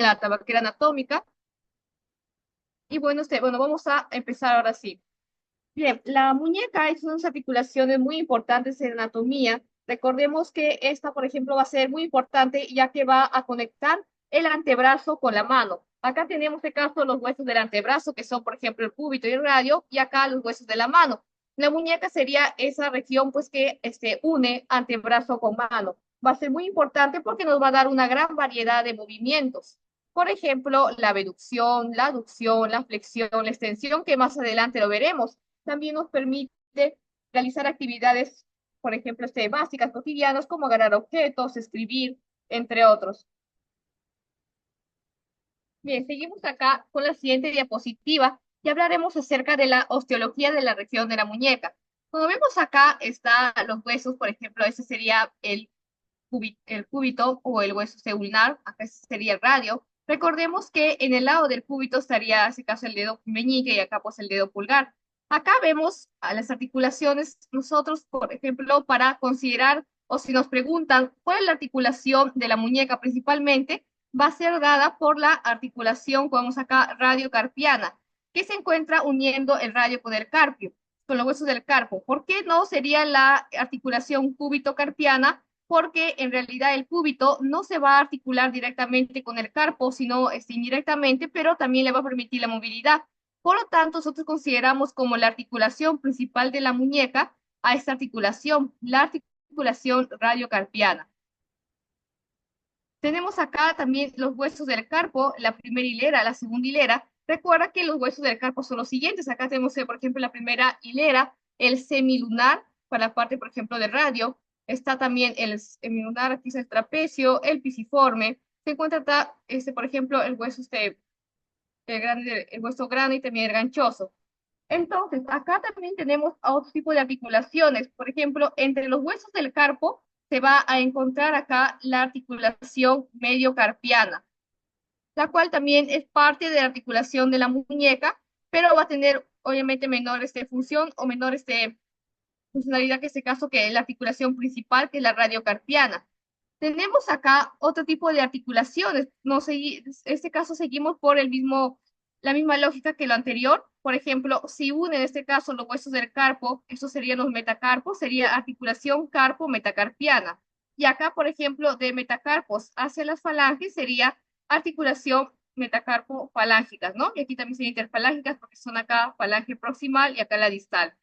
la tabaquera anatómica. Y bueno, bueno, vamos a empezar ahora sí. Bien, la muñeca es unas articulaciones muy importantes en anatomía. Recordemos que esta, por ejemplo, va a ser muy importante ya que va a conectar el antebrazo con la mano. Acá tenemos de caso los huesos del antebrazo, que son, por ejemplo, el cúbito y el radio, y acá los huesos de la mano. La muñeca sería esa región, pues, que une antebrazo con mano. Va a ser muy importante porque nos va a dar una gran variedad de movimientos. Por ejemplo, la abducción, la aducción, la flexión, la extensión, que más adelante lo veremos también nos permite realizar actividades, por ejemplo, básicas, cotidianas, como agarrar objetos, escribir, entre otros. Bien, seguimos acá con la siguiente diapositiva y hablaremos acerca de la osteología de la región de la muñeca. Como vemos acá, están los huesos, por ejemplo, ese sería el cúbito o el hueso ulnar, acá sería el radio. Recordemos que en el lado del cúbito estaría, en este caso, el dedo meñique y acá pues el dedo pulgar. Acá vemos a las articulaciones, nosotros, por ejemplo, para considerar o si nos preguntan cuál es la articulación de la muñeca principalmente, va a ser dada por la articulación, como vemos acá, radiocarpiana, que se encuentra uniendo el radio con el carpio, con los huesos del carpo. ¿Por qué no sería la articulación cúbito-carpiana? Porque en realidad el cúbito no se va a articular directamente con el carpo, sino indirectamente, pero también le va a permitir la movilidad. Por lo tanto, nosotros consideramos como la articulación principal de la muñeca a esta articulación, la articulación radiocarpiana. Tenemos acá también los huesos del carpo, la primera hilera, la segunda hilera. Recuerda que los huesos del carpo son los siguientes. Acá tenemos, por ejemplo, la primera hilera, el semilunar, para la parte, por ejemplo, del radio. Está también el semilunar, aquí es el trapecio, el pisiforme. Se encuentra acá, por ejemplo, el hueso, el hueso grande y también el ganchoso. Entonces, acá también tenemos otro tipo de articulaciones. Por ejemplo, entre los huesos del carpo se va a encontrar acá la articulación mediocarpiana, la cual también es parte de la articulación de la muñeca, pero va a tener obviamente menor función o menor funcionalidad que este caso que es la articulación principal, que es la radiocarpiana. Tenemos acá otro tipo de articulaciones. No en este caso seguimos por la misma lógica que lo anterior. Por ejemplo, si une en este caso los huesos del carpo, estos serían los metacarpos, sería articulación carpo-metacarpiana. Y acá, por ejemplo, de metacarpos hacia las falanges sería articulación metacarpo-falángicas, ¿no? Y aquí también serían interfalángicas porque son acá falange proximal y acá la distal.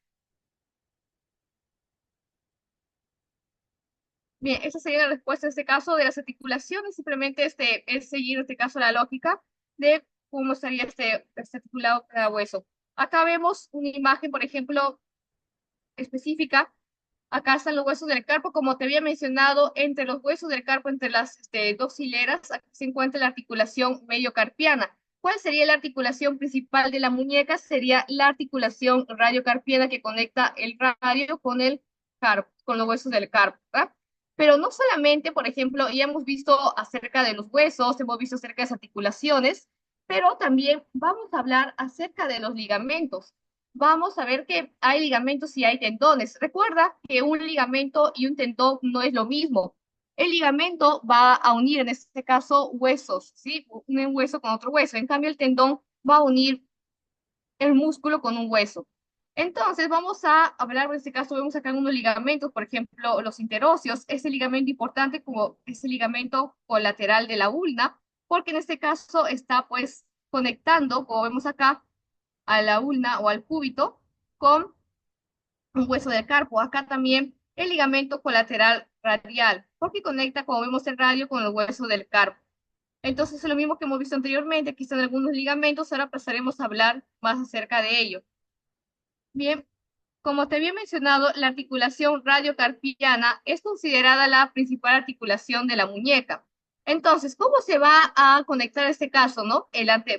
Bien, esa sería la respuesta en este caso de las articulaciones. Simplemente es seguir en este caso la lógica de cómo estaría este articulado cada hueso. Acá vemos una imagen, por ejemplo, específica. Acá están los huesos del carpo, como te había mencionado, entre los huesos del carpo, entre las dos hileras, aquí se encuentra la articulación mediocarpiana. ¿Cuál sería la articulación principal de la muñeca? Sería la articulación radiocarpiana que conecta el radio con el carpo, con los huesos del carpo, ¿verdad? Pero no solamente, por ejemplo, ya hemos visto acerca de los huesos, hemos visto acerca de las articulaciones, pero también vamos a hablar acerca de los ligamentos. Vamos a ver que hay ligamentos y hay tendones. Recuerda que un ligamento y un tendón no es lo mismo. El ligamento va a unir, en este caso, huesos, ¿sí? Un hueso con otro hueso. En cambio, el tendón va a unir el músculo con un hueso. Entonces, vamos a hablar, en este caso, vemos acá unos ligamentos, por ejemplo, los interóseos. Ese ligamento importante como ese ligamento colateral de la ulna, porque en este caso está, pues, conectando, como vemos acá, a la ulna o al cúbito con un hueso del carpo. Acá también el ligamento colateral radial, porque conecta, como vemos el radio, con el hueso del carpo. Entonces, es lo mismo que hemos visto anteriormente, aquí están algunos ligamentos, ahora pasaremos a hablar más acerca de ello. Bien, como te había mencionado, la articulación radiocarpiana es considerada la principal articulación de la muñeca. Entonces, ¿cómo se va a conectar este caso, no?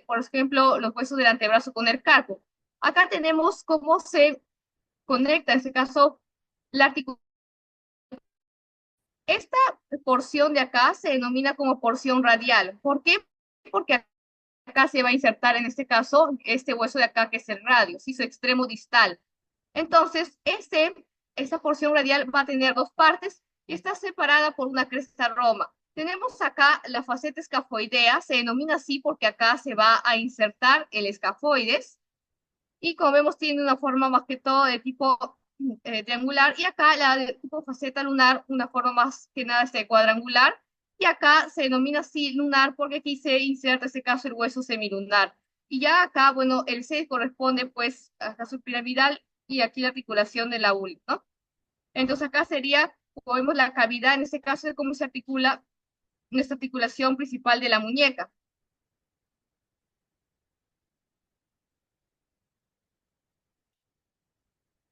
Por ejemplo, los huesos del antebrazo con el carpo. Acá tenemos cómo se conecta, en este caso, la articulación. Esta porción de acá se denomina como porción radial. ¿Por qué? Porque acá se va a insertar, en este caso, este hueso de acá, que es el radio, ¿sí? Su extremo distal. Entonces, esta porción radial va a tener dos partes y está separada por una cresta roma. Tenemos acá la faceta escafoidea, se denomina así porque acá se va a insertar el escafoides y como vemos tiene una forma más que todo de tipo triangular y acá la de tipo faceta lunar, una forma más que nada cuadrangular y acá se denomina así lunar porque aquí se inserta en este caso el hueso semilunar. Y ya acá, bueno, el 6 corresponde pues a la subpiramidal y aquí la articulación de la ul, ¿no? Entonces acá sería, como vemos la cavidad, en este caso de cómo se articula nuestra articulación principal de la muñeca.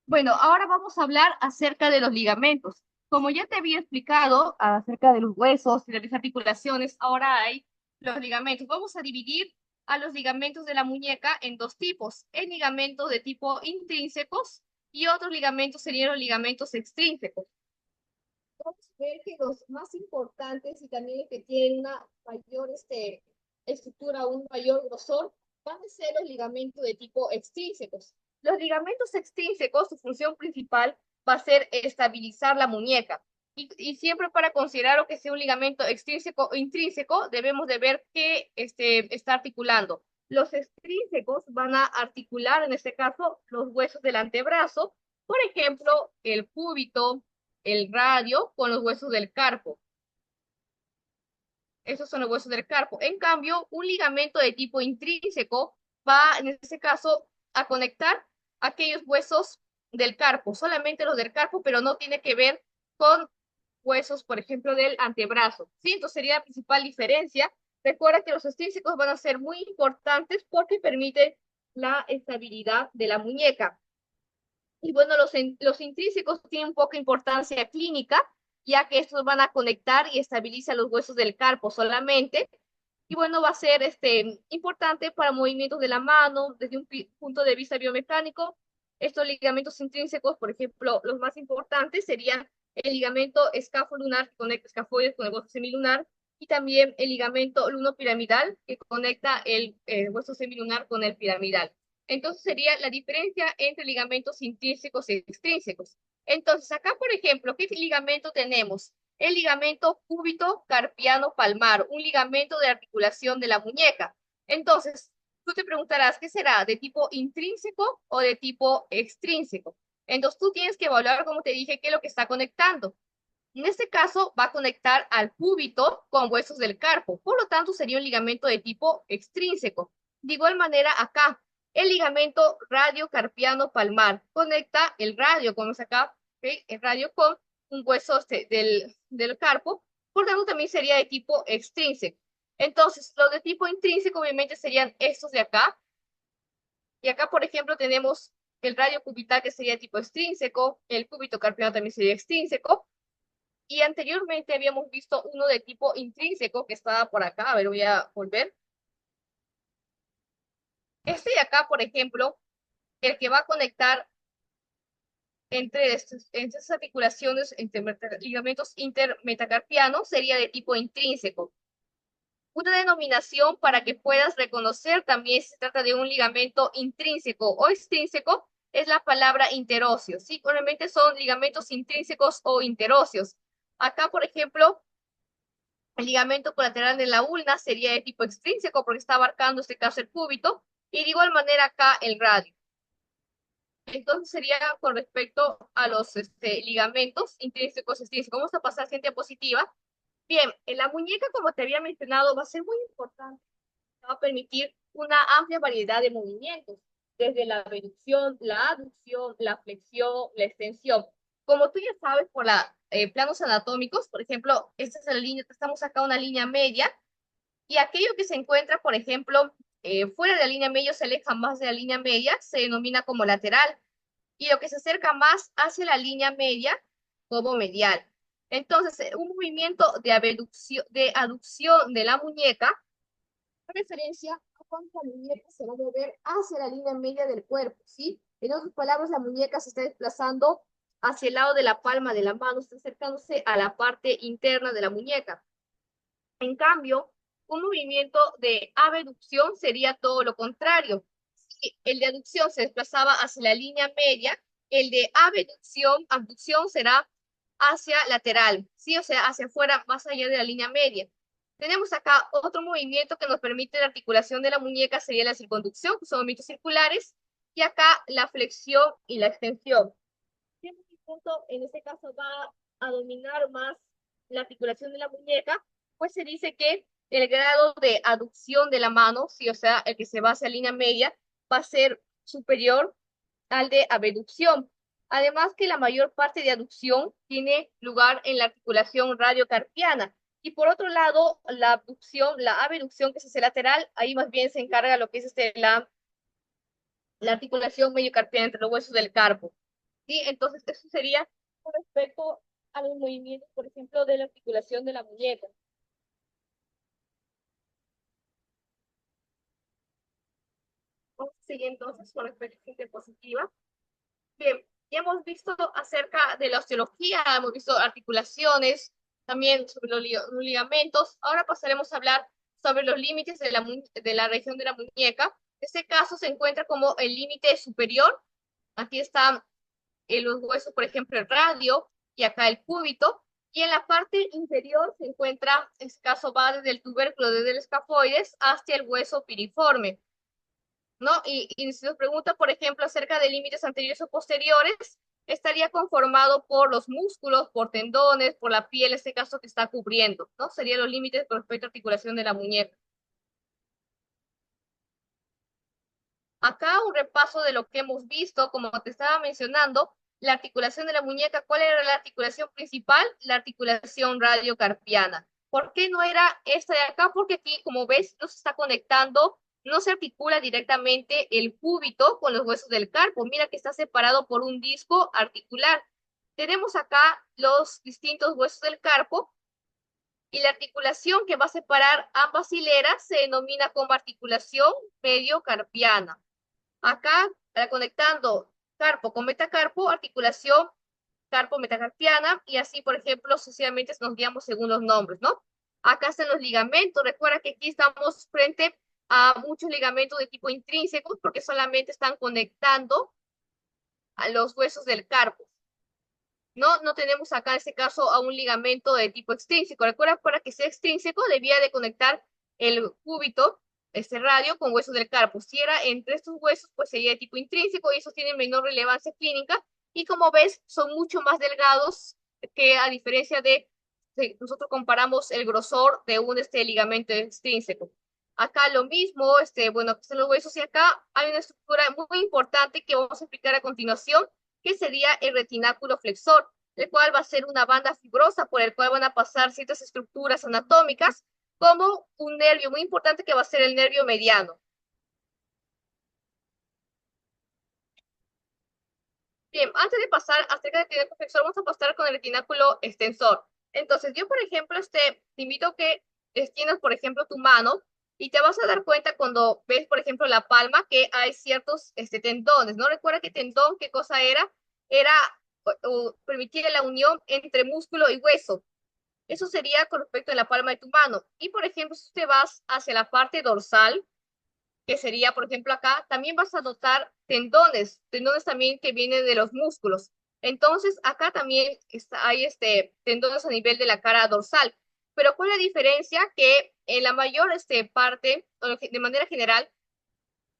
Bueno, ahora vamos a hablar acerca de los ligamentos. Como ya te había explicado acerca de los huesos y de las articulaciones, ahora hay los ligamentos. Vamos a dividir a los ligamentos de la muñeca en dos tipos. El ligamento de tipo intrínsecos y otros ligamentos serían los ligamentos extrínsecos. Vamos a ver que los más importantes y también los que tienen una mayor estructura, un mayor grosor, van a ser los ligamentos de tipo extrínsecos. Los ligamentos extrínsecos, su función principal va a ser estabilizar la muñeca. Y siempre para considerar lo que sea un ligamento extrínseco o intrínseco, debemos de ver qué está articulando. Los extrínsecos van a articular, en este caso, los huesos del antebrazo, por ejemplo, el cúbito, el radio con los huesos del carpo. Esos son los huesos del carpo. En cambio, un ligamento de tipo intrínseco va, en este caso, a conectar aquellos huesos del carpo, solamente los del carpo, pero no tiene que ver con huesos, por ejemplo, del antebrazo. ¿Sí? Entonces sería la principal diferencia. Recuerda que los extrínsecos van a ser muy importantes porque permiten la estabilidad de la muñeca. Y bueno, los intrínsecos tienen poca importancia clínica, ya que estos van a conectar y estabilizar los huesos del carpo solamente. Y bueno, va a ser importante para movimientos de la mano, desde un punto de vista biomecánico. Estos ligamentos intrínsecos, por ejemplo, los más importantes serían el ligamento escafolunar, que conecta escafoides con el hueso semilunar, y también el ligamento lunopiramidal, que conecta el hueso semilunar con el piramidal. Entonces sería la diferencia entre ligamentos intrínsecos y extrínsecos. Entonces, acá, por ejemplo, ¿qué ligamento tenemos? El ligamento cúbito carpiano palmar, un ligamento de articulación de la muñeca. Entonces, tú te preguntarás, ¿qué será? ¿De tipo intrínseco o de tipo extrínseco? Entonces, tú tienes que evaluar, como te dije, qué es lo que está conectando. En este caso, va a conectar al cúbito con huesos del carpo. Por lo tanto, sería un ligamento de tipo extrínseco. De igual manera, acá, el ligamento radiocarpiano palmar conecta el radio, como es acá, ¿okay? El radio con un hueso del carpo. Por tanto, también sería de tipo extrínseco. Entonces, los de tipo intrínseco, obviamente, serían estos de acá. Y acá, por ejemplo, tenemos el radio cubital, que sería de tipo extrínseco. El cúbito carpiano también sería extrínseco. Y anteriormente habíamos visto uno de tipo intrínseco que estaba por acá. A ver, voy a volver. Este de acá, por ejemplo, el que va a conectar entre estas articulaciones, entre ligamentos intermetacarpianos, sería de tipo intrínseco. Una denominación para que puedas reconocer también si se trata de un ligamento intrínseco o extrínseco es la palabra interóseo. ¿Sí? Obviamente son ligamentos intrínsecos o interóseos. Acá, por ejemplo, el ligamento colateral de la ulna sería de tipo extrínseco porque está abarcando este caso el cúbito y de igual manera acá el radio. Entonces sería con respecto a los ligamentos intrínsecos, extrínsecos. Vamos a pasar a la siguiente diapositiva. Bien, en la muñeca, como te había mencionado, va a ser muy importante. Va a permitir una amplia variedad de movimientos, desde la reducción, la aducción, la flexión, la extensión. Como tú ya sabes, por la planos anatómicos, por ejemplo, esta es la línea, estamos acá una línea media, y aquello que se encuentra, por ejemplo, fuera de la línea media, se aleja más de la línea media, se denomina como lateral, y lo que se acerca más hacia la línea media, como medial. Entonces, un movimiento de aducción de la muñeca referencia a cuando la muñeca se va a mover hacia la línea media del cuerpo, ¿sí? En otras palabras, la muñeca se está desplazando hacia el lado de la palma de la mano, está acercándose a la parte interna de la muñeca. En cambio, un movimiento de abducción sería todo lo contrario. Si el de aducción se desplazaba hacia la línea media, el de abducción será hacia lateral, ¿sí? O sea, hacia afuera, más allá de la línea media. Tenemos acá otro movimiento que nos permite la articulación de la muñeca, sería la circunducción, que son movimientos circulares, y acá la flexión y la extensión. Siempre el punto, en este caso, va a dominar más la articulación de la muñeca, pues se dice que el grado de aducción de la mano, sí, o sea, el que se va hacia línea media, va a ser superior al de abducción. Además que la mayor parte de aducción tiene lugar en la articulación radiocarpiana. Y por otro lado, la abducción, la abducción que se hace lateral, ahí más bien se encarga lo que es la articulación mediocarpiana entre los huesos del carpo. ¿Sí? Entonces, eso sería con respecto a los movimientos, por ejemplo, de la articulación de la muñeca. Vamos a seguir entonces con la experiencia positiva. Bien, ya hemos visto acerca de la osteología, hemos visto articulaciones, también sobre los ligamentos. Ahora pasaremos a hablar sobre los límites de la región de la muñeca. En este caso se encuentra como el límite superior. Aquí están los huesos, por ejemplo, el radio y acá el cúbito. Y en la parte inferior se encuentra, en este caso va desde el tubérculo, desde el escafoides hasta el hueso piriforme. ¿No? Y si nos pregunta, por ejemplo, acerca de límites anteriores o posteriores, estaría conformado por los músculos, por tendones, por la piel, en este caso que está cubriendo, ¿no? Serían los límites con respecto a articulación de la muñeca. Acá un repaso de lo que hemos visto, como te estaba mencionando, la articulación de la muñeca, ¿cuál era la articulación principal? La articulación radiocarpiana. ¿Por qué no era esta de acá? Porque aquí, como ves, no se está conectando, no se articula directamente el cúbito con los huesos del carpo. Mira que está separado por un disco articular. Tenemos acá los distintos huesos del carpo y la articulación que va a separar ambas hileras se denomina como articulación mediocarpiana. Acá, conectando carpo con metacarpo, articulación carpo-metacarpiana, y así, por ejemplo, sucesivamente nos guiamos según los nombres, ¿no? Acá están los ligamentos. Recuerda que aquí estamos frente a muchos ligamentos de tipo intrínseco, porque solamente están conectando a los huesos del carpo. No tenemos acá en este caso a un ligamento de tipo extrínseco. Recuerda, para que sea extrínseco debía de conectar el cúbito, este radio, con huesos del carpo. Si era entre estos huesos, pues sería de tipo intrínseco y esos tienen menor relevancia clínica. Y como ves, son mucho más delgados que a diferencia de si nosotros comparamos el grosor de un ligamento extrínseco. Acá lo mismo, bueno, aquí están los huesos y acá hay una estructura muy importante que vamos a explicar a continuación, que sería el retináculo flexor, el cual va a ser una banda fibrosa por el cual van a pasar ciertas estructuras anatómicas, como un nervio muy importante que va a ser el nervio mediano. Bien, antes de pasar acerca del retináculo flexor, vamos a pasar con el retináculo extensor. Entonces, yo, por ejemplo, te invito a que extiendas, por ejemplo, tu mano y te vas a dar cuenta cuando ves, por ejemplo, la palma, que hay ciertos tendones. ¿No recuerda qué tendón, qué cosa era? Era permitir la unión entre músculo y hueso. Eso sería con respecto a la palma de tu mano. Y, por ejemplo, si te vas hacia la parte dorsal, que sería, por ejemplo, acá, también vas a notar tendones también que vienen de los músculos. Entonces, acá también hay tendones a nivel de la cara dorsal. Pero ¿cuál es la diferencia? Que en la mayor parte, de manera general,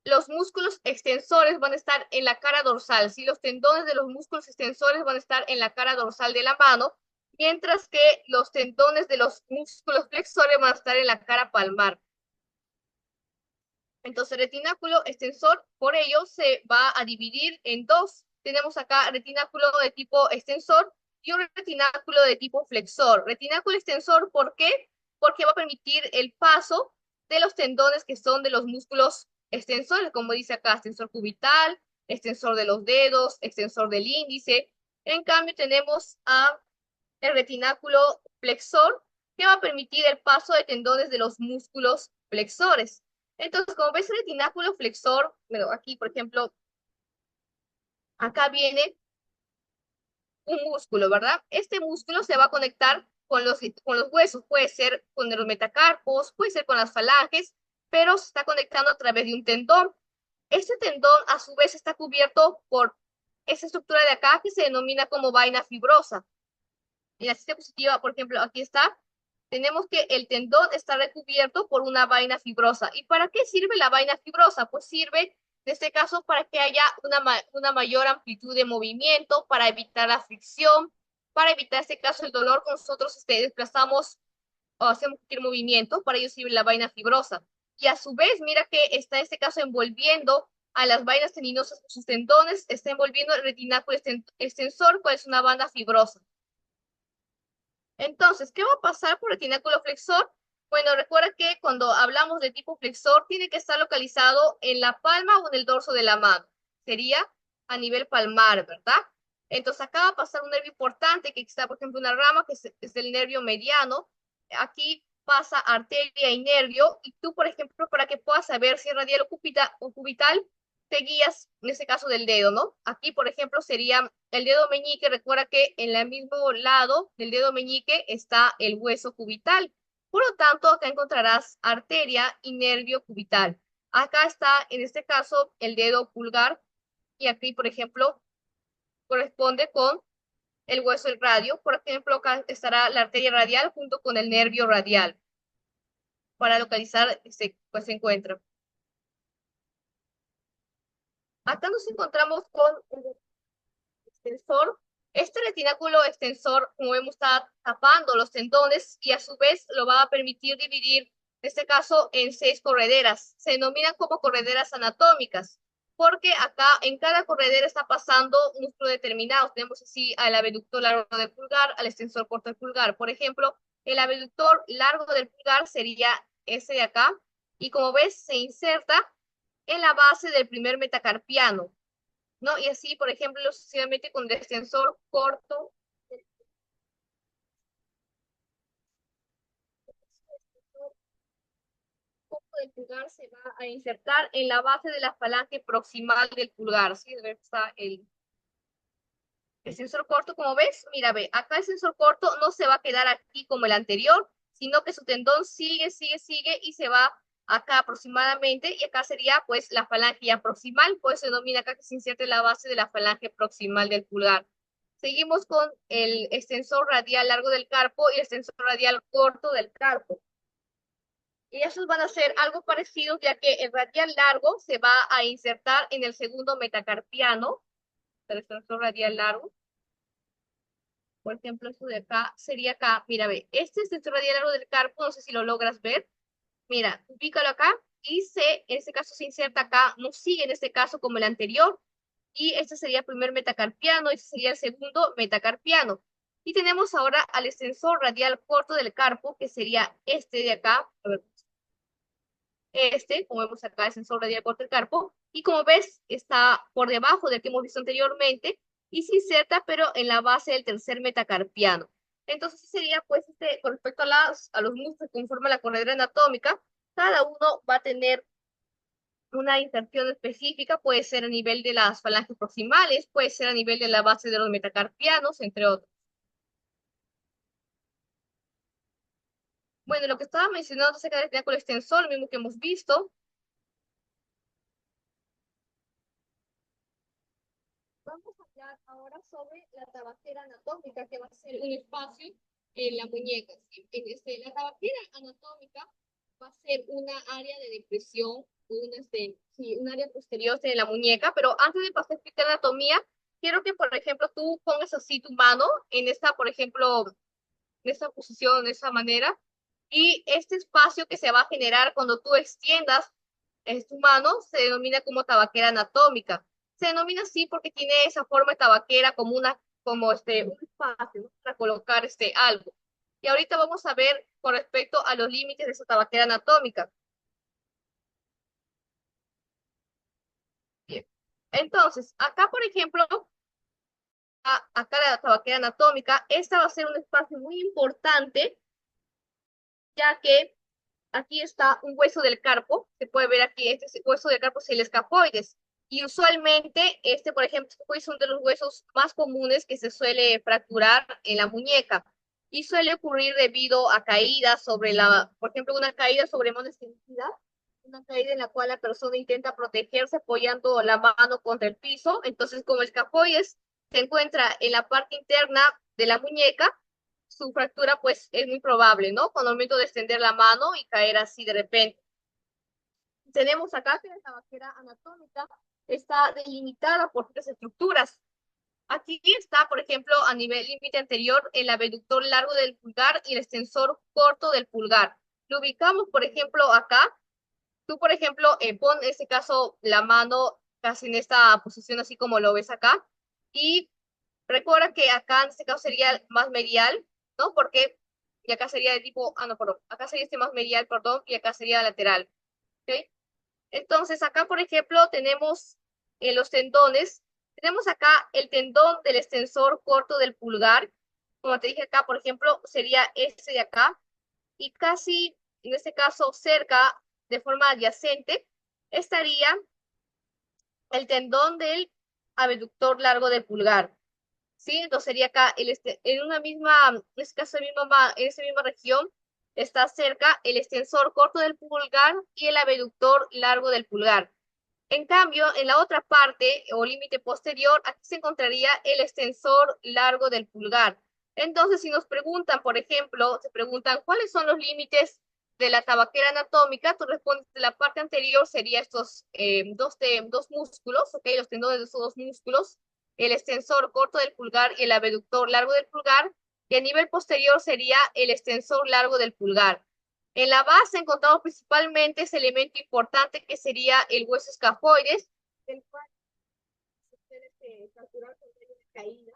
los músculos extensores van a estar en la cara dorsal, ¿sí? Los tendones de los músculos extensores van a estar en la cara dorsal de la mano, mientras que los tendones de los músculos flexores van a estar en la cara palmar. Entonces, retináculo extensor, por ello, se va a dividir en dos. Tenemos acá retináculo de tipo extensor y un retináculo de tipo flexor. Retináculo extensor, ¿por qué? Porque va a permitir el paso de los tendones que son de los músculos extensores, como dice acá, extensor cubital, extensor de los dedos, extensor del índice. En cambio, tenemos a el retináculo flexor, que va a permitir el paso de tendones de los músculos flexores. Entonces, como ves, el retináculo flexor, bueno, aquí, por ejemplo, acá viene un músculo, ¿verdad? Este músculo se va a conectar con los huesos, puede ser con los metacarpos, puede ser con las falanges, pero se está conectando a través de un tendón. Este tendón, a su vez, está cubierto por esa estructura de acá que se denomina como vaina fibrosa. En la cita diapositiva, por ejemplo, aquí está, tenemos que el tendón está recubierto por una vaina fibrosa. ¿Y para qué sirve la vaina fibrosa? Pues sirve, en este caso, para que haya una mayor amplitud de movimiento, para evitar la fricción, para evitar, en este caso, el dolor cuando nosotros desplazamos o hacemos cualquier movimiento, para ello sirve la vaina fibrosa. Y a su vez, mira que está en este caso envolviendo a las vainas tendinosas con sus tendones, está envolviendo el retináculo extensor, cual es una banda fibrosa. Entonces, ¿qué va a pasar por el retináculo flexor? Bueno, recuerda que cuando hablamos de tipo flexor, tiene que estar localizado en la palma o en el dorso de la mano. Sería a nivel palmar, ¿verdad? Entonces, acá va a pasar un nervio importante, que está, por ejemplo, una rama que es el nervio mediano. Aquí pasa arteria y nervio. Y tú, por ejemplo, para que puedas saber si es radial o cubital, te guías, en este caso, del dedo, ¿no? Aquí, por ejemplo, sería el dedo meñique. Recuerda que en el mismo lado del dedo meñique está el hueso cubital. Por lo tanto, acá encontrarás arteria y nervio cubital. Acá está, en este caso, el dedo pulgar y aquí, por ejemplo, corresponde con el hueso del radio. Por ejemplo, acá estará la arteria radial junto con el nervio radial para localizar, pues se encuentra. Acá nos encontramos con el extensor. Este retináculo extensor, como vemos, está tapando los tendones y a su vez lo va a permitir dividir, en este caso, en 6 correderas. Se denominan como correderas anatómicas, porque acá en cada corredera está pasando un músculo determinado. Tenemos así al abductor largo del pulgar, al extensor corto del pulgar. Por ejemplo, el abductor largo del pulgar sería ese de acá, y como ves, se inserta en la base del primer metacarpiano, ¿no? Y así, por ejemplo, sucesivamente con el extensor corto del pulgar se va a insertar en la base de la falange proximal del pulgar, ¿sí? Está el sensor corto, como ves, mira, ve, acá el sensor corto no se va a quedar aquí como el anterior, sino que su tendón sigue y se va acá aproximadamente, y acá sería pues la falange ya proximal, pues se denomina acá que se inserta en la base de la falange proximal del pulgar. Seguimos con el extensor radial largo del carpo y el extensor radial corto del carpo. Y esos van a ser algo parecidos, ya que el radial largo se va a insertar en el segundo metacarpiano, el extensor radial largo. Por ejemplo, esto de acá sería acá. Mira, ve, este es el radial largo del carpo, no sé si lo logras ver. Mira, ubícalo acá y en este caso se inserta acá, no sigue en este caso como el anterior. Y este sería el primer metacarpiano, este sería el segundo metacarpiano. Y tenemos ahora al extensor radial corto del carpo, que sería este de acá. A ver, como vemos acá, el sensor radial corto del carpo, y como ves, está por debajo del que hemos visto anteriormente, y se inserta, pero en la base del tercer metacarpiano. Entonces, sería, pues, con respecto a los músculos que conforman la corredera anatómica, cada uno va a tener una inserción específica, puede ser a nivel de las falanges proximales, puede ser a nivel de la base de los metacarpianos, entre otros. Bueno, lo que estaba mencionando acerca del triángulo extensor, lo mismo que hemos visto. Vamos a hablar ahora sobre la tabaquera anatómica, que va a ser un espacio en la muñeca. ¿Sí? La tabaquera anatómica va a ser una área de depresión, sí, un área posterior de la muñeca, pero antes de pasar a explicar anatomía, quiero que, por ejemplo, tú pongas así tu mano en esta, por ejemplo, en esta posición, de esa manera, y este espacio que se va a generar cuando tú extiendas tu mano se denomina como tabaquera anatómica. Se denomina así porque tiene esa forma de tabaquera como un espacio, ¿no? Para colocar algo. Y ahorita vamos a ver con respecto a los límites de esa tabaquera anatómica. Bien. Entonces, acá, por ejemplo, acá la tabaquera anatómica, esta va a ser un espacio muy importante, ya que aquí está un hueso del carpo, se puede ver aquí, este hueso del carpo es el escafoides. Y usualmente, por ejemplo, es uno de los huesos más comunes que se suele fracturar en la muñeca. Y suele ocurrir debido a caídas por ejemplo, una caída sobre mano extendida, una caída en la cual la persona intenta protegerse apoyando la mano contra el piso. Entonces, como el escafoides se encuentra en la parte interna de la muñeca, su fractura pues es muy probable, ¿no? Con el momento de extender la mano y caer así de repente. Tenemos acá que la tabaquera anatómica está delimitada por tres estructuras. Aquí está, por ejemplo, a nivel límite anterior, el abductor largo del pulgar y el extensor corto del pulgar. Lo ubicamos, por ejemplo, acá. Tú, por ejemplo, pon en este caso la mano casi en esta posición, así como lo ves acá. Y recuerda que acá en este caso sería más medial, ¿no? Porque, y acá sería de tipo, no, perdón, acá sería este más medial, perdón, y acá sería lateral, ¿ok? Entonces, acá, por ejemplo, tenemos los tendones. Tenemos acá el tendón del extensor corto del pulgar. Como te dije acá, por ejemplo, sería este de acá. Y casi, en este caso, cerca, de forma adyacente, estaría el tendón del abductor largo del pulgar. ¿Sí? Entonces sería acá, en una misma, en este caso, en esa misma región, está cerca el extensor corto del pulgar y el abductor largo del pulgar. En cambio, en la otra parte o límite posterior, aquí se encontraría el extensor largo del pulgar. Entonces, si nos preguntan, por ejemplo, se preguntan cuáles son los límites de la tabaquera anatómica, tú respondes que la parte anterior sería estos dos músculos, ¿ok? Los tendones de estos dos músculos, el extensor corto del pulgar y el abductor largo del pulgar, y a nivel posterior sería el extensor largo del pulgar. En la base encontramos principalmente ese elemento importante que sería el hueso escafoides, del cual se puede calcular con de caída.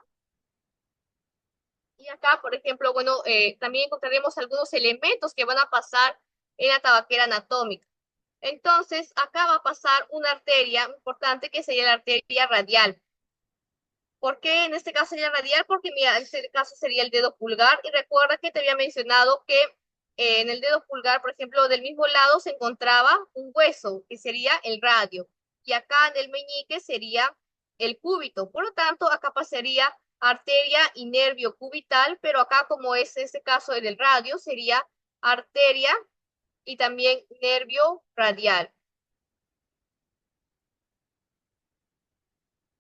Y acá, por ejemplo, bueno, también encontraremos algunos elementos que van a pasar en la tabaquera anatómica. Entonces, acá va a pasar una arteria importante que sería la arteria radial. ¿Por qué en este caso sería radial? Porque mira, en este caso sería el dedo pulgar. Y recuerda que te había mencionado que en el dedo pulgar, por ejemplo, del mismo lado se encontraba un hueso, que sería el radio. Y acá en el meñique sería el cúbito. Por lo tanto, acá pasaría arteria y nervio cubital, pero acá como es este caso del radio, sería arteria y también nervio radial.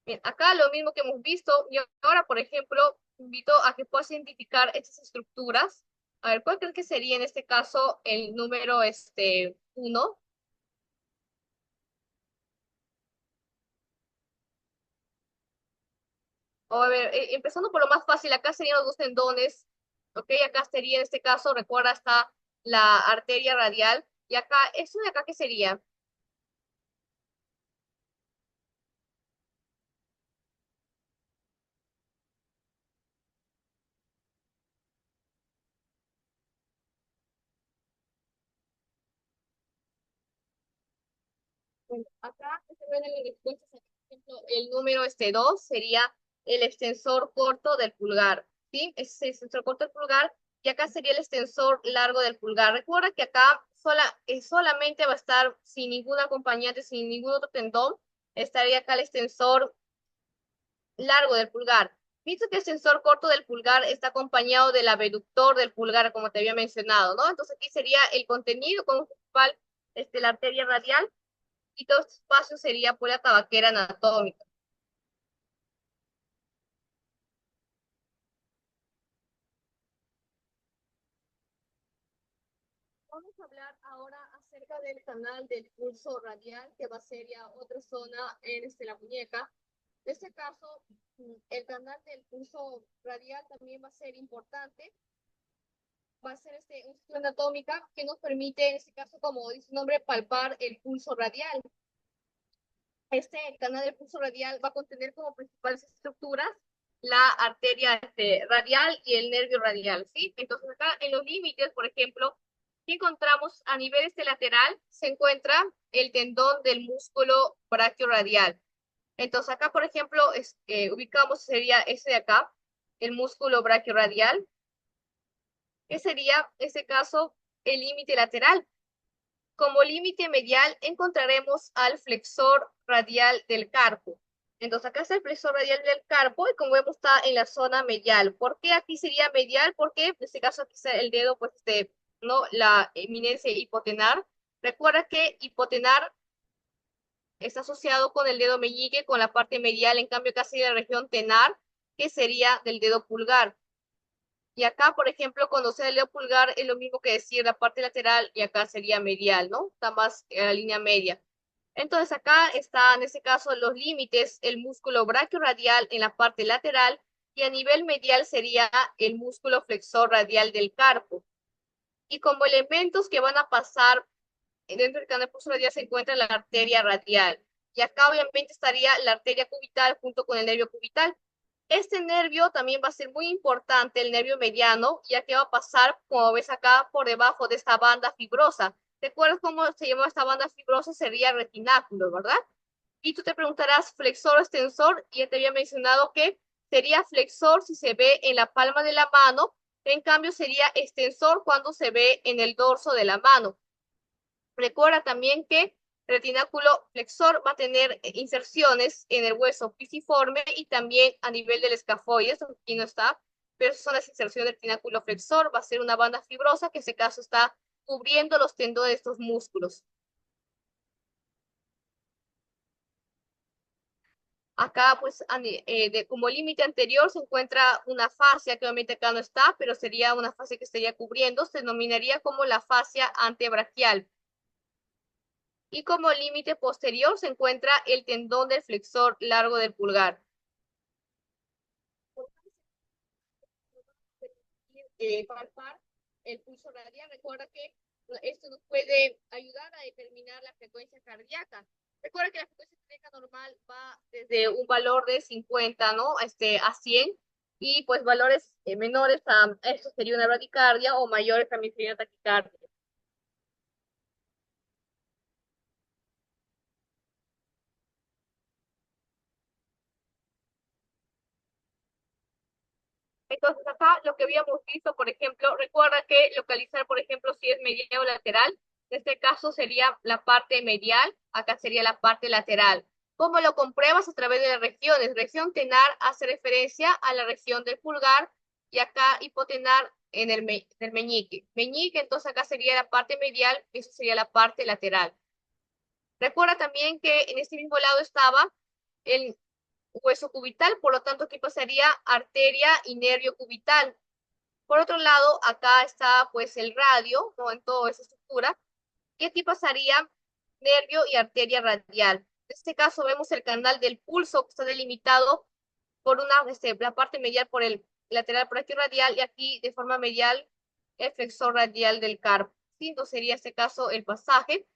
Bien, acá lo mismo que hemos visto, y ahora, por ejemplo, invito a que puedas identificar estas estructuras. A ver, ¿cuál crees que sería en este caso el número 1? O a ver, empezando por lo más fácil, acá serían los dos tendones, ¿ok? Acá sería en este caso, recuerda, está la arteria radial, y acá, ¿esto de acá qué sería? Bueno, acá se ven en las respuestas, por ejemplo, el número 2 sería el extensor corto del pulgar, ¿sí? Es el extensor corto del pulgar, y acá sería el extensor largo del pulgar. Recuerda que acá solamente va a estar sin ningún acompañante, sin ningún otro tendón, estaría acá el extensor largo del pulgar. Visto que el extensor corto del pulgar está acompañado del abductor del pulgar, como te había mencionado, ¿no? Entonces aquí sería el contenido como principal, la arteria radial, y todo este espacio sería por la tabaquera anatómica. Vamos a hablar ahora acerca del canal del pulso radial, que va a ser ya otra zona en la muñeca. En este caso, el canal del pulso radial también va a ser importante. Va a ser una estructura anatómica que nos permite, en este caso, como dice su nombre, palpar el pulso radial. Este canal del pulso radial va a contener como principales estructuras la arteria radial y el nervio radial, ¿sí? Entonces acá en los límites, por ejemplo, que encontramos a nivel lateral, se encuentra el tendón del músculo brachioradial. Entonces acá, por ejemplo, ubicamos, sería ese de acá, el músculo brachioradial, que sería, en este caso, el límite lateral. Como límite medial encontraremos al flexor radial del carpo. Entonces acá está el flexor radial del carpo y como vemos está en la zona medial. ¿Por qué aquí sería medial? Porque en este caso aquí está el dedo, pues ¿no? La eminencia hipotenar. Recuerda que hipotenar está asociado con el dedo meñique, con la parte medial, en cambio acá sería la región tenar, que sería del dedo pulgar. Y acá, por ejemplo, cuando sea el dedo pulgar, es lo mismo que decir la parte lateral y acá sería medial, ¿no? Está más en la línea media. Entonces acá está, en este caso, los límites, el músculo brachioradial en la parte lateral y a nivel medial sería el músculo flexor radial del carpo. Y como elementos que van a pasar dentro del canal pulso radial se encuentra la arteria radial. Y acá obviamente estaría la arteria cubital junto con el nervio cubital. Este nervio también va a ser muy importante, el nervio mediano, ya que va a pasar, como ves acá, por debajo de esta banda fibrosa. ¿Te acuerdas cómo se llama esta banda fibrosa? Sería retináculo, ¿verdad? Y tú te preguntarás, flexor o extensor, y ya te había mencionado que sería flexor si se ve en la palma de la mano, en cambio sería extensor cuando se ve en el dorso de la mano. Recuerda también que el retináculo flexor va a tener inserciones en el hueso pisiforme y también a nivel del escafoides, aquí no está, pero son las inserciones del retináculo flexor, va a ser una banda fibrosa que en ese caso está cubriendo los tendones de estos músculos. Acá, pues, como límite anterior se encuentra una fascia, que obviamente acá no está, pero sería una fascia que estaría cubriendo, se denominaría como la fascia antebrachial. Y como límite posterior se encuentra el tendón del flexor largo del pulgar. Palpar el pulso radial. Recuerda que esto nos puede ayudar a determinar la frecuencia cardíaca. Recuerda que la frecuencia cardíaca normal va desde un valor de 50, ¿no? A 100, y pues valores menores a esto sería una bradicardia o mayores también sería una taquicardia. Entonces acá lo que habíamos visto, por ejemplo, recuerda que localizar, por ejemplo, si es medial o lateral, en este caso sería la parte medial, acá sería la parte lateral. ¿Cómo lo compruebas? A través de las regiones. Región tenar hace referencia a la región del pulgar y acá hipotenar en el meñique. Meñique, entonces acá sería la parte medial, eso sería la parte lateral. Recuerda también que en este mismo lado estaba el hueso cubital, por lo tanto aquí pasaría arteria y nervio cubital. Por otro lado, acá está pues el radio, ¿no? En toda esa estructura, y aquí pasaría nervio y arteria radial. En este caso vemos el canal del pulso que está delimitado por la parte medial por el lateral radial y aquí de forma medial el flexor radial del carpo. ¿Sí? Entonces sería este caso el pasaje.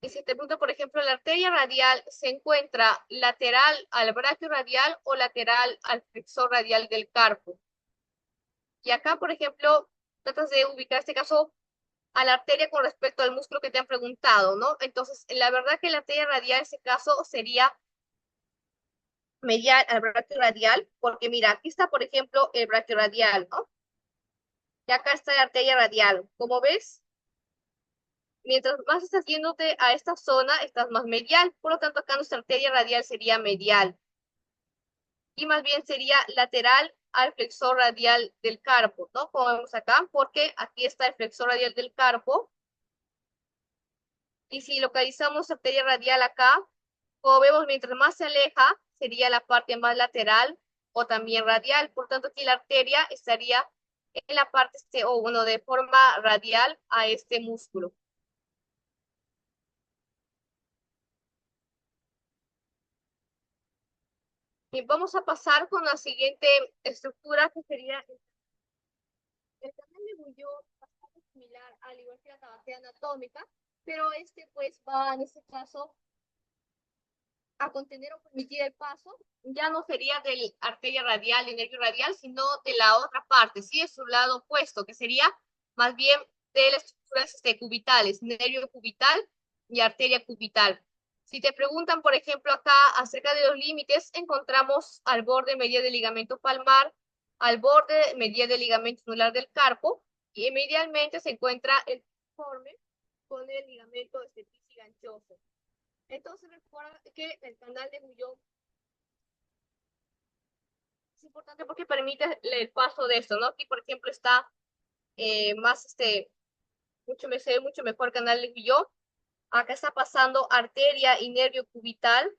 Y si te pregunto, por ejemplo, la arteria radial se encuentra lateral al bráqueo radial o lateral al flexor radial del carpo. Y acá, por ejemplo, tratas de ubicar este caso a la arteria con respecto al músculo que te han preguntado, ¿no? Entonces, la verdad que la arteria radial en ese caso sería medial al bráqueo radial, porque mira, aquí está, por ejemplo, el bráqueo radial, ¿no? Y acá está la arteria radial. Como ves, mientras más estás yéndote a esta zona, estás más medial. Por lo tanto, acá nuestra arteria radial sería medial. Y más bien sería lateral al flexor radial del carpo, ¿no? Como vemos acá, porque aquí está el flexor radial del carpo. Y si localizamos arteria radial acá, como vemos, mientras más se aleja, sería la parte más lateral o también radial. Por tanto, aquí la arteria estaría en la parte, o bueno, de forma radial a este músculo. Y vamos a pasar con la siguiente estructura, que sería el canal de Bouillot, bastante similar, al igual que la tabaquea anatómica, pero este pues va en este caso a contener o permitir el paso, ya no sería de arteria radial y nervio radial, sino de la otra parte, ¿sí? Es su lado opuesto, que sería más bien de las estructuras cubitales, nervio cubital y arteria cubital. Si te preguntan, por ejemplo, acá acerca de los límites, encontramos al borde medial del ligamento palmar, al borde medial del ligamento anular del carpo, y medialmente se encuentra el forme con el ligamento episiganchoso. Entonces recuerda que el canal de Bouillon es importante porque permite el paso de esto, ¿no? Aquí, por ejemplo, está más, se ve mucho mejor el canal de Bouillon. Acá está pasando arteria y nervio cubital.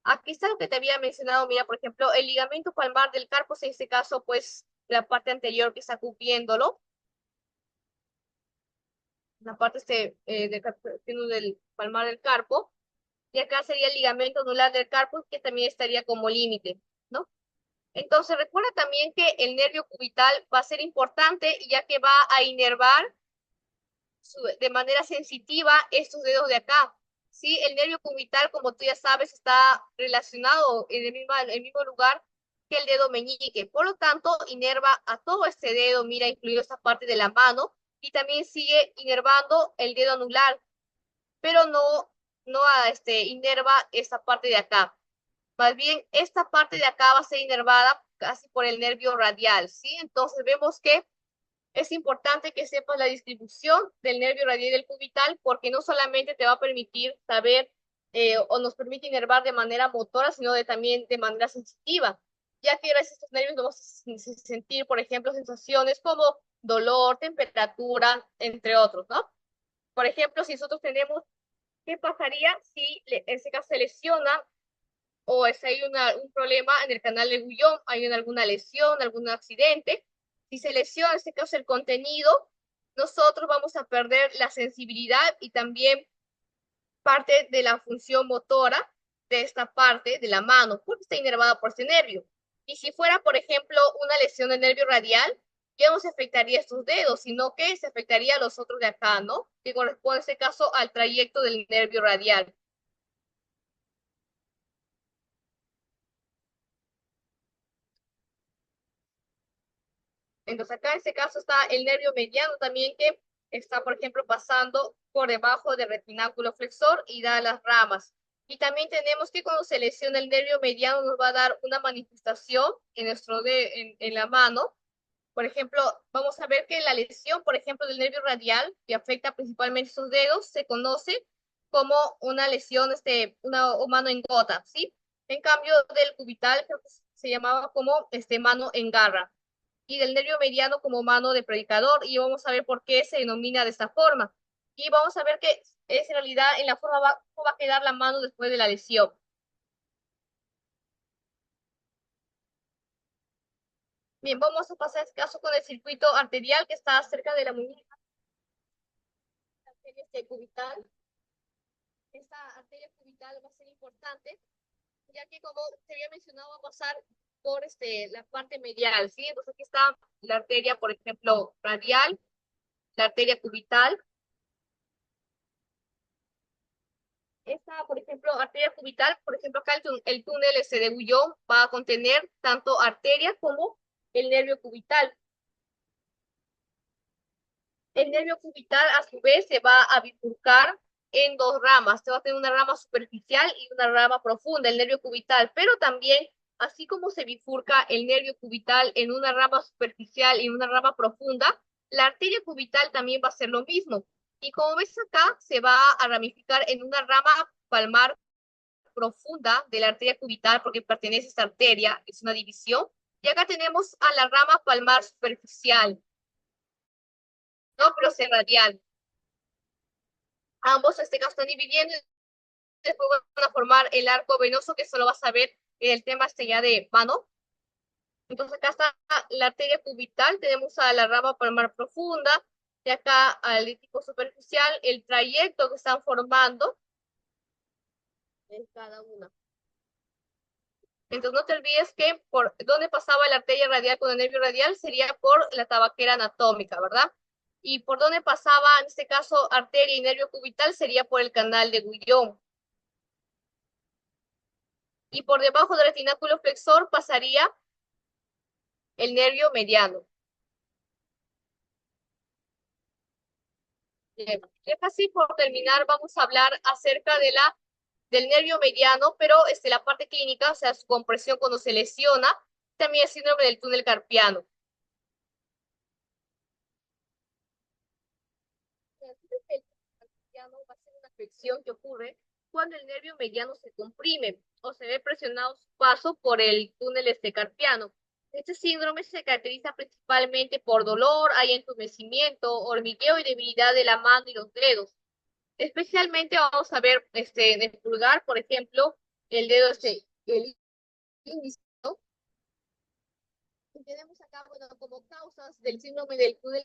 Aquí está lo que te había mencionado, mira, por ejemplo, el ligamento palmar del carpo, en este caso, pues, la parte anterior que está cubriéndolo, la parte del palmar del carpo, y acá sería el ligamento anular del carpo, que también estaría como límite, ¿no? Entonces, recuerda también que el nervio cubital va a ser importante, ya que va a inervar de manera sensitiva estos dedos de acá. ¿Sí? El nervio cubital, como tú ya sabes, está relacionado en el mismo lugar que el dedo meñique. Por lo tanto, inerva a todo este dedo, mira, incluido esta parte de la mano, y también sigue inervando el dedo anular, pero no inerva esta parte de acá. Más bien, esta parte de acá va a ser inervada casi por el nervio radial, ¿sí? Entonces vemos que es importante que sepas la distribución del nervio radial y del cubital, porque no solamente te va a permitir saber o nos permite inervar de manera motora, sino también de manera sensitiva, ya que gracias a estos nervios vamos a sentir, por ejemplo, sensaciones como dolor, temperatura, entre otros, ¿no? Por ejemplo, si nosotros tenemos, ¿qué pasaría si en este caso se lesiona o si hay un problema en el canal de Guillain, hay alguna lesión, algún accidente? Si se lesiona, en este caso, el contenido, nosotros vamos a perder la sensibilidad y también parte de la función motora de esta parte de la mano, porque está inervada por este nervio. Y si fuera, por ejemplo, una lesión del nervio radial, ya no se afectaría estos dedos, sino que se afectaría a los otros de acá, ¿no? Que corresponde en este caso al trayecto del nervio radial. Entonces acá en este caso está el nervio mediano también que está, por ejemplo, pasando por debajo del retináculo flexor y da las ramas. Y también tenemos que cuando se lesiona el nervio mediano nos va a dar una manifestación en la mano. Por ejemplo, vamos a ver que la lesión, por ejemplo, del nervio radial, que afecta principalmente sus dedos, se conoce como una lesión, una mano en gota, ¿sí? En cambio, del cubital, creo que se llamaba como mano en garra, y del nervio mediano como mano de predicador, y vamos a ver por qué se denomina de esta forma. Y vamos a ver que es en realidad en la forma cómo va a quedar la mano después de la lesión. Bien, vamos a pasar este caso con el circuito arterial que está cerca de la muñeca, la arteria cubital. Esta arteria cubital va a ser importante, ya que como te había mencionado, va a pasar por la parte medial, ¿sí? Entonces aquí está la arteria, por ejemplo, radial, la arteria cubital. Esta, por ejemplo, arteria cubital, por ejemplo, acá el túnel de Guillain va a contener tanto arteria como el nervio cubital. El nervio cubital, a su vez, se va a bifurcar en dos ramas. Se va a tener una rama superficial y una rama profunda, el nervio cubital, pero también, así como se bifurca el nervio cubital en una rama superficial y una rama profunda, la arteria cubital también va a ser lo mismo. Y como ves acá, se va a ramificar en una rama palmar profunda de la arteria cubital, porque pertenece a esta arteria, es una división. Y acá tenemos a la rama palmar superficial, no, pero es radial. Ambos, en este caso, están dividiendo y después van a formar el arco venoso, que solo vas a ver en el tema ya de mano. Entonces acá está la arteria cubital, tenemos a la rama palmar profunda, y acá al lítico superficial, el trayecto que están formando en cada una. Entonces no te olvides que por donde pasaba la arteria radial con el nervio radial sería por la tabaquera anatómica, ¿verdad? Y por donde pasaba, en este caso, arteria y nervio cubital sería por el canal de Guillain. Y por debajo del retináculo flexor pasaría el nervio mediano. Bien. Ya casi por terminar, vamos a hablar acerca del nervio mediano, pero la parte clínica, o sea, su compresión cuando se lesiona, también el síndrome del túnel carpiano. El mediano va a ser una afección que ocurre cuando el nervio mediano se comprime o se ve presionado su paso por el túnel carpiano. Este síndrome se caracteriza principalmente por dolor, hay entumecimiento, hormigueo y debilidad de la mano y los dedos. Especialmente vamos a ver en el pulgar, por ejemplo, el dedo el índice, ¿no? tenemos acá, bueno, como causas del síndrome del túnel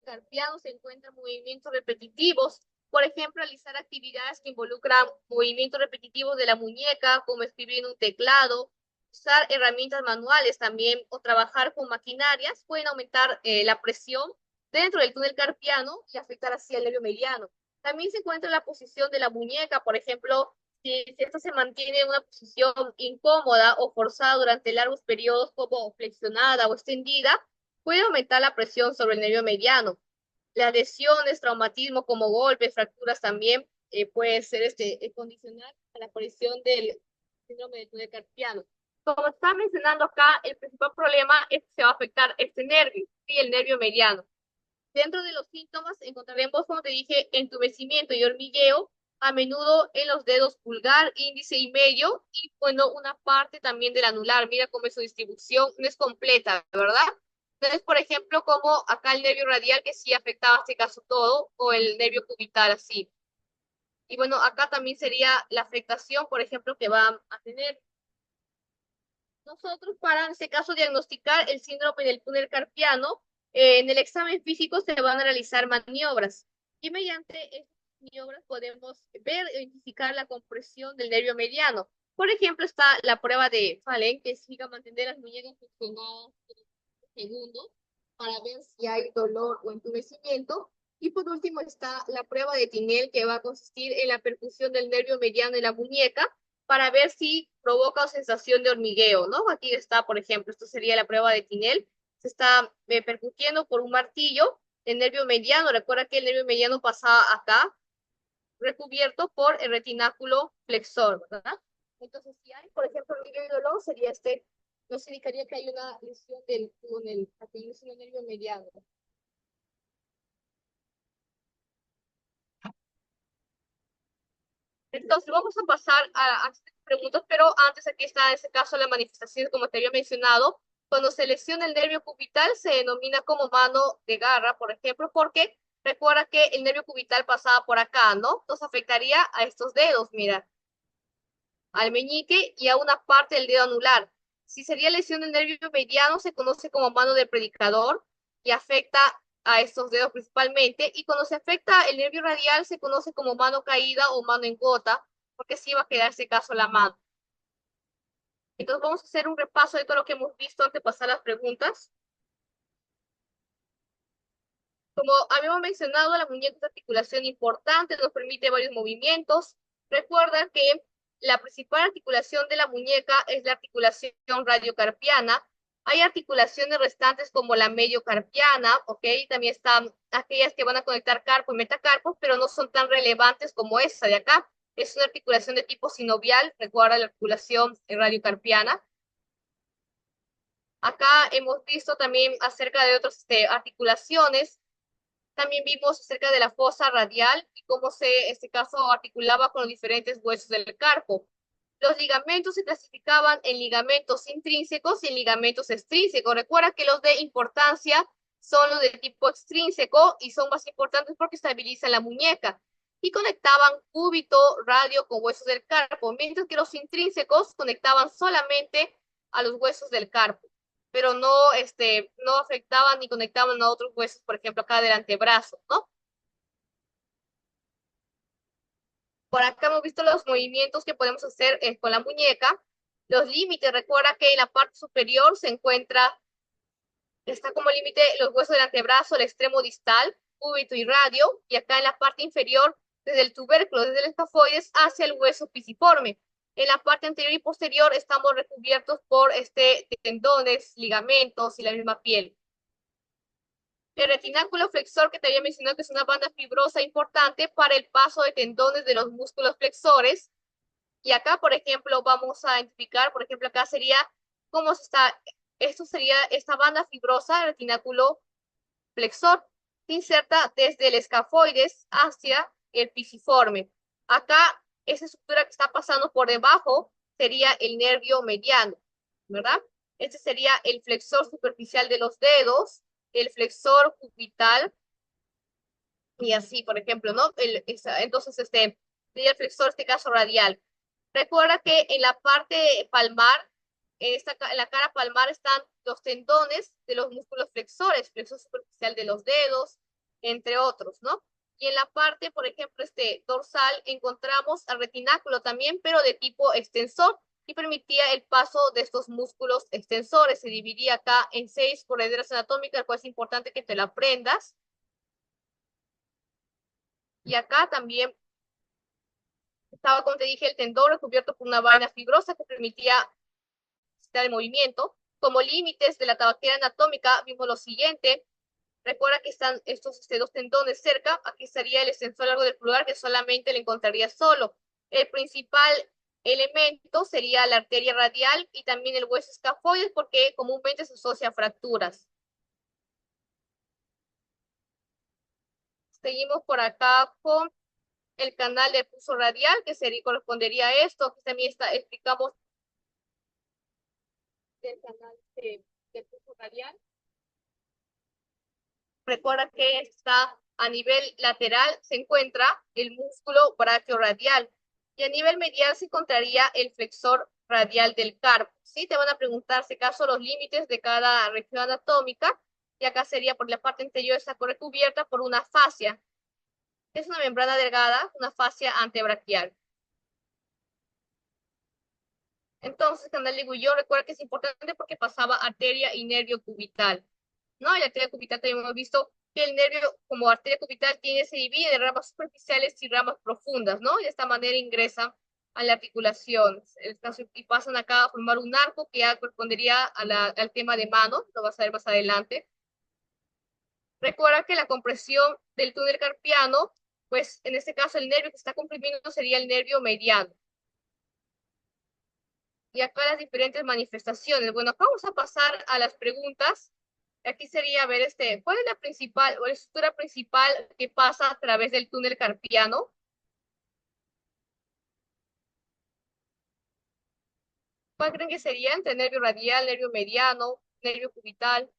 carpiano se encuentran movimientos repetitivos. Por ejemplo, realizar actividades que involucran movimientos repetitivos de la muñeca, como escribir en un teclado, usar herramientas manuales también o trabajar con maquinarias, pueden aumentar la presión dentro del túnel carpiano y afectar así al nervio mediano. También se encuentra la posición de la muñeca, por ejemplo, si esto se mantiene en una posición incómoda o forzada durante largos periodos, como flexionada o extendida, puede aumentar la presión sobre el nervio mediano. Las lesiones, traumatismo como golpes, fracturas también puede ser condicional a la aparición del síndrome del túnel carpiano. Como está mencionando acá, el principal problema es que se va a afectar este nervio, y el nervio mediano. Dentro de los síntomas encontraremos, como te dije, entumecimiento y hormigueo, a menudo en los dedos pulgar, índice y medio, y bueno, una parte también del anular. Mira cómo es su distribución, no es completa, ¿verdad? Entonces, por ejemplo, como acá el nervio radial, que sí afectaba en este caso todo, o el nervio cubital, así. Y bueno, acá también sería la afectación, por ejemplo, que va a tener. Nosotros, para en este caso diagnosticar el síndrome del túnel carpiano, en el examen físico se van a realizar maniobras y mediante estas maniobras podemos ver e identificar la compresión del nervio mediano. Por ejemplo, está la prueba de Fallen, que significa mantener las muñecas flexionadas segundos para ver si hay dolor o entumecimiento. Y por último está la prueba de Tinel, que va a consistir en la percusión del nervio mediano en la muñeca para ver si provoca sensación de hormigueo, ¿no? Aquí está, por ejemplo, esto sería la prueba de Tinel. Se está percutiendo por un martillo el nervio mediano. Recuerda que el nervio mediano pasaba acá, recubierto por el retináculo flexor, ¿verdad? Entonces, si hay, por ejemplo, hormigueo y dolor, sería nos indicaría que hay una lesión del túnel, aquí lesión del nervio mediano. Entonces, vamos a pasar a estas preguntas, pero antes aquí está en este caso la manifestación, como te había mencionado. Cuando se lesiona el nervio cubital se denomina como mano de garra, por ejemplo, porque recuerda que el nervio cubital pasaba por acá, ¿no? Entonces afectaría a estos dedos, mira, al meñique y a una parte del dedo anular. Si sería lesión del nervio mediano, se conoce como mano del predicador y afecta a estos dedos principalmente. Y cuando se afecta el nervio radial, se conoce como mano caída o mano en gota, porque sí va a quedar ese caso la mano. Entonces vamos a hacer un repaso de todo lo que hemos visto antes de pasar a las preguntas. Como habíamos mencionado, la muñeca es una articulación importante, nos permite varios movimientos. Recuerda que la principal articulación de la muñeca es la articulación radiocarpiana. Hay articulaciones restantes como la mediocarpiana, ¿ok? También están aquellas que van a conectar carpo y metacarpos, pero no son tan relevantes como esa de acá. Es una articulación de tipo sinovial, recuerda la articulación radiocarpiana. Acá hemos visto también acerca de otras articulaciones. También vimos acerca de la fosa radial y cómo este caso articulaba con los diferentes huesos del carpo. Los ligamentos se clasificaban en ligamentos intrínsecos y en ligamentos extrínsecos. Recuerda que los de importancia son los de tipo extrínseco y son más importantes porque estabilizan la muñeca y conectaban cúbito, radio con huesos del carpo, mientras que los intrínsecos conectaban solamente a los huesos del carpo, pero no afectaban ni conectaban a otros huesos, por ejemplo, acá del antebrazo, ¿no? Por acá hemos visto los movimientos que podemos hacer con la muñeca. Los límites, recuerda que en la parte superior está como límite los huesos del antebrazo, el extremo distal, cúbito y radio, y acá en la parte inferior, desde el tubérculo, desde el escafoides hacia el hueso pisiforme. En la parte anterior y posterior estamos recubiertos por tendones, ligamentos y la misma piel. El retináculo flexor que te había mencionado que es una banda fibrosa importante para el paso de tendones de los músculos flexores. Y acá, por ejemplo, vamos a identificar, por ejemplo, acá sería cómo esto sería esta banda fibrosa, el retináculo flexor, se inserta desde el escafoides hacia el pisiforme. Acá, esa estructura que está pasando por debajo sería el nervio mediano, ¿verdad? Este sería el flexor superficial de los dedos, el flexor cubital, y así, por ejemplo, ¿no? Entonces, sería el flexor, este caso radial. Recuerda que en la parte palmar en la cara palmar están los tendones de los músculos flexores, flexor superficial de los dedos, entre otros, ¿no? Y en la parte, por ejemplo, dorsal, encontramos al retináculo también, pero de tipo extensor, y permitía el paso de estos músculos extensores. Se dividía acá en 6 correderas anatómicas, el cual es importante que te la aprendas. Y acá también estaba, como te dije, el tendón recubierto por una vaina fibrosa que permitía el movimiento. Como límites de la tabaquera anatómica, vimos lo siguiente. Recuerda que están estos dos tendones cerca. Aquí estaría el extensor largo del pulgar, que solamente le encontraría solo. El principal elemento sería la arteria radial y también el hueso escafoides, porque comúnmente se asocia a fracturas. Seguimos por acá con el canal del pulso radial, que sería, correspondería a esto. Aquí también explicamos el canal del pulso radial. Recuerda que está a nivel lateral, se encuentra el músculo brachioradial y a nivel medial se encontraría el flexor radial del carpo. ¿Sí? Te van a preguntar, si acaso, los límites de cada región anatómica, y acá sería por la parte anterior, está recubierta por una fascia. Es una membrana delgada, una fascia antebraquial. Entonces, canal de Guillón, recuerda que es importante porque pasaba arteria y nervio cubital, ¿no? Y la arteria cubital también hemos visto que el nervio, como arteria cubital, se divide en ramas superficiales y ramas profundas, ¿no? Y de esta manera ingresa a la articulación. Y pasan acá a formar un arco que ya correspondería al tema de mano, lo vas a ver más adelante. Recuerda que la compresión del túnel carpiano, pues en este caso el nervio que está comprimiendo sería el nervio mediano. Y acá las diferentes manifestaciones. Bueno, acá vamos a pasar a las preguntas. Aquí sería ver ¿cuál es la principal o la estructura principal que pasa a través del túnel carpiano? ¿Cuál creen que sería entre nervio radial, nervio mediano, nervio cubital?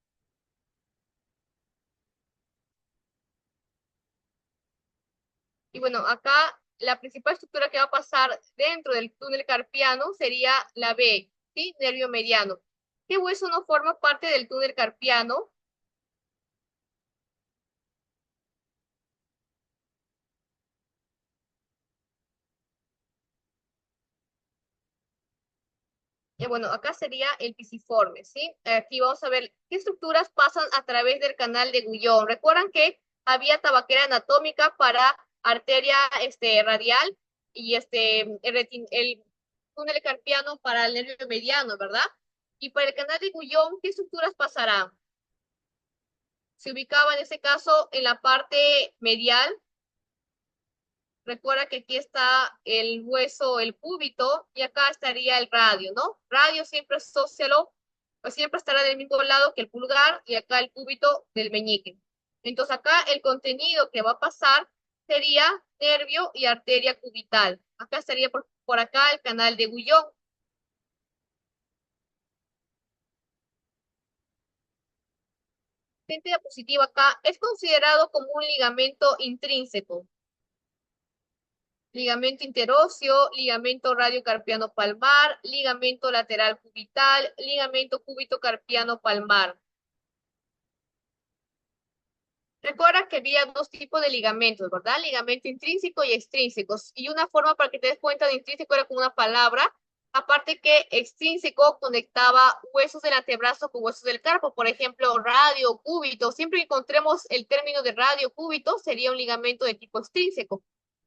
Y bueno, acá la principal estructura que va a pasar dentro del túnel carpiano sería la B, ¿sí? Nervio mediano. ¿Qué hueso no forma parte del túnel carpiano? Y bueno, acá sería el pisiforme, ¿sí? Aquí vamos a ver qué estructuras pasan a través del canal de Gullón. Recuerdan que había tabaquera anatómica para arteria radial y el túnel carpiano para el nervio mediano, ¿verdad? Y para el canal de Gullón, ¿qué estructuras pasarán? Se ubicaba en este caso en la parte medial. Recuerda que aquí está el hueso, el cúbito, y acá estaría el radio, ¿no? Radio siempre asócialo, pues siempre estará del mismo lado que el pulgar, y acá el cúbito del meñique. Entonces acá el contenido que va a pasar sería nervio y arteria cubital. Acá estaría por acá el canal de Gullón. Siguiente diapositiva acá es considerado como un ligamento intrínseco. Ligamento interóseo, ligamento radiocarpiano palmar, ligamento lateral cubital, ligamento cúbito carpiano palmar. Recuerda que había dos tipos de ligamentos, ¿verdad? Ligamento intrínseco y extrínseco. Y una forma para que te des cuenta de intrínseco era con una palabra, aparte que extrínseco conectaba huesos del antebrazo con huesos del carpo, por ejemplo, radio, cúbito. Siempre que encontremos el término de radio, cúbito, sería un ligamento de tipo extrínseco.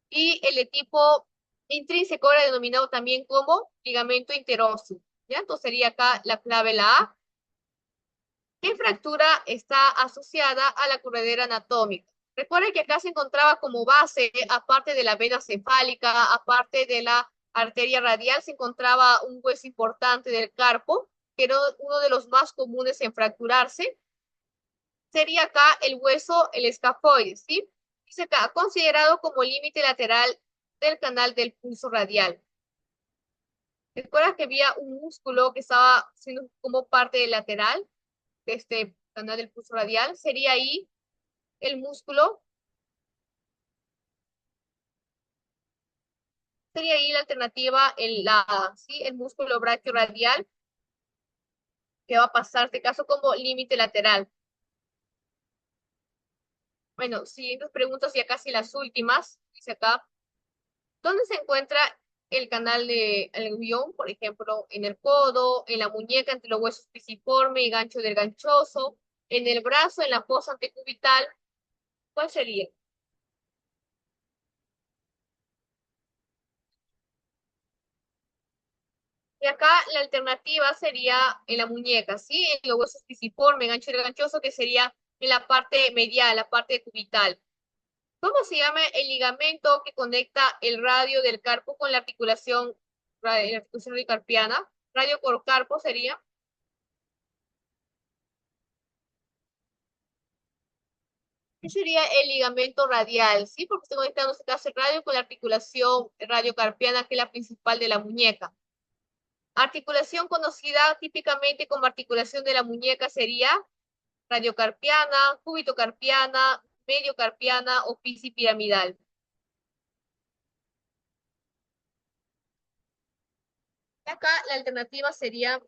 Y el de tipo intrínseco era denominado también como ligamento interóseo. ¿Ya? Entonces sería acá la clave, la A. ¿Qué fractura está asociada a la corredera anatómica? Recuerden que acá se encontraba como base, aparte de la vena cefálica, aparte de la arteria radial, se encontraba un hueso importante del carpo, que era uno de los más comunes en fracturarse. Sería acá el hueso, el escafoides, ¿sí? Dice acá, considerado como límite lateral del canal del pulso radial. Recuerda que había un músculo que estaba siendo como parte del lateral de este canal del pulso radial. Sería ahí el músculo, sería ahí la alternativa, ¿sí? El músculo brachioradial. que va a pasar este caso como límite lateral. Bueno, siguientes preguntas, ya casi las últimas. Dice acá, ¿dónde se encuentra el canal de el guión? Por ejemplo, en el codo, en la muñeca, entre los huesos pisiforme y gancho del ganchoso, en el brazo, en la fosa antecubital. ¿Cuál sería? Y acá la alternativa sería en la muñeca, ¿sí? En los huesos pisiforme, gancho del ganchoso, que sería en la parte medial, la parte cubital. ¿Cómo se llama el ligamento que conecta el radio del carpo con la articulación radicarpiana? Radio por carpo sería. ¿Qué sería el ligamento radial? Sí, porque estoy conectando en este caso el radio con la articulación radiocarpiana, que es la principal de la muñeca. Articulación conocida típicamente como articulación de la muñeca sería radiocarpiana, cúbito-carpiana, medio-carpiana o pisipiramidal. Acá la alternativa sería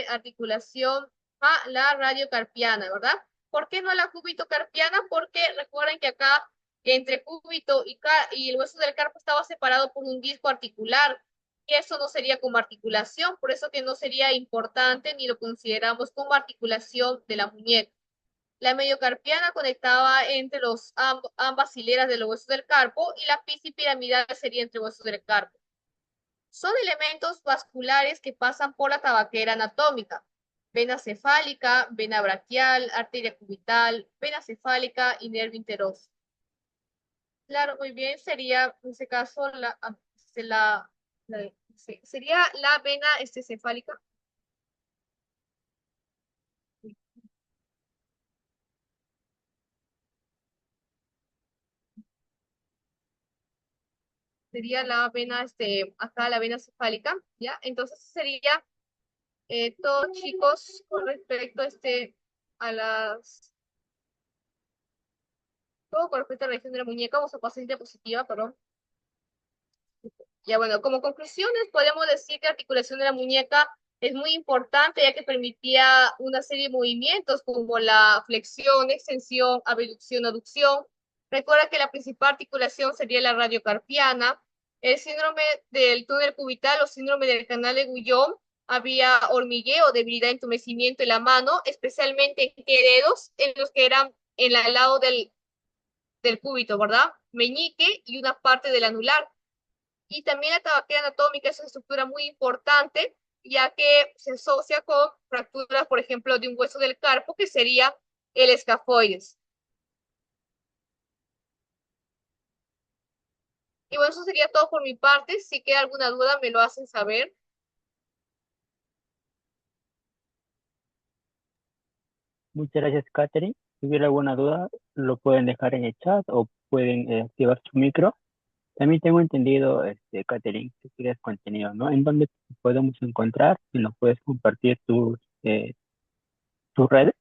articulación a la radiocarpiana, ¿verdad? ¿Por qué no la cúbito-carpiana? Porque recuerden que acá entre cúbito y el hueso del carpo estaba separado por un disco articular, y eso no sería como articulación, por eso que no sería importante ni lo consideramos como articulación de la muñeca. La mediocarpiana conectaba entre ambas hileras de los huesos del carpo, y la pisipiramidal sería entre huesos del carpo. Son elementos vasculares que pasan por la tabaquera anatómica: vena cefálica, vena braquial, arteria cubital, vena cefálica y nervio interoso. Claro, muy bien, sería en ese caso sería la vena cefálica. Sería la vena, acá la vena cefálica, ¿ya? Entonces sería todo, chicos, con respecto a las todo con respecto a la región de la muñeca. Vamos a pasar a diapositiva, perdón. Ya bueno, como conclusiones podemos decir que la articulación de la muñeca es muy importante, ya que permitía una serie de movimientos como la flexión, extensión, abducción, aducción. Recuerda que la principal articulación sería la radiocarpiana. El síndrome del túnel cubital o síndrome del canal de Guillain, había hormigueo, debilidad, entumecimiento en la mano, especialmente en qué dedos, en los que eran en el lado del cúbito, ¿verdad? Meñique y una parte del anular. Y también la tabaquera anatómica es una estructura muy importante, ya que se asocia con fracturas, por ejemplo, de un hueso del carpo, que sería el escafoides. Y bueno, eso sería todo por mi parte. Si queda alguna duda, me lo hacen saber. Muchas gracias, Katherine. Si hubiera alguna duda, lo pueden dejar en el chat o pueden activar su micro. También tengo entendido, Katherine, que quieres contenido, ¿no? ¿En dónde podemos encontrar? Si nos puedes compartir tus redes.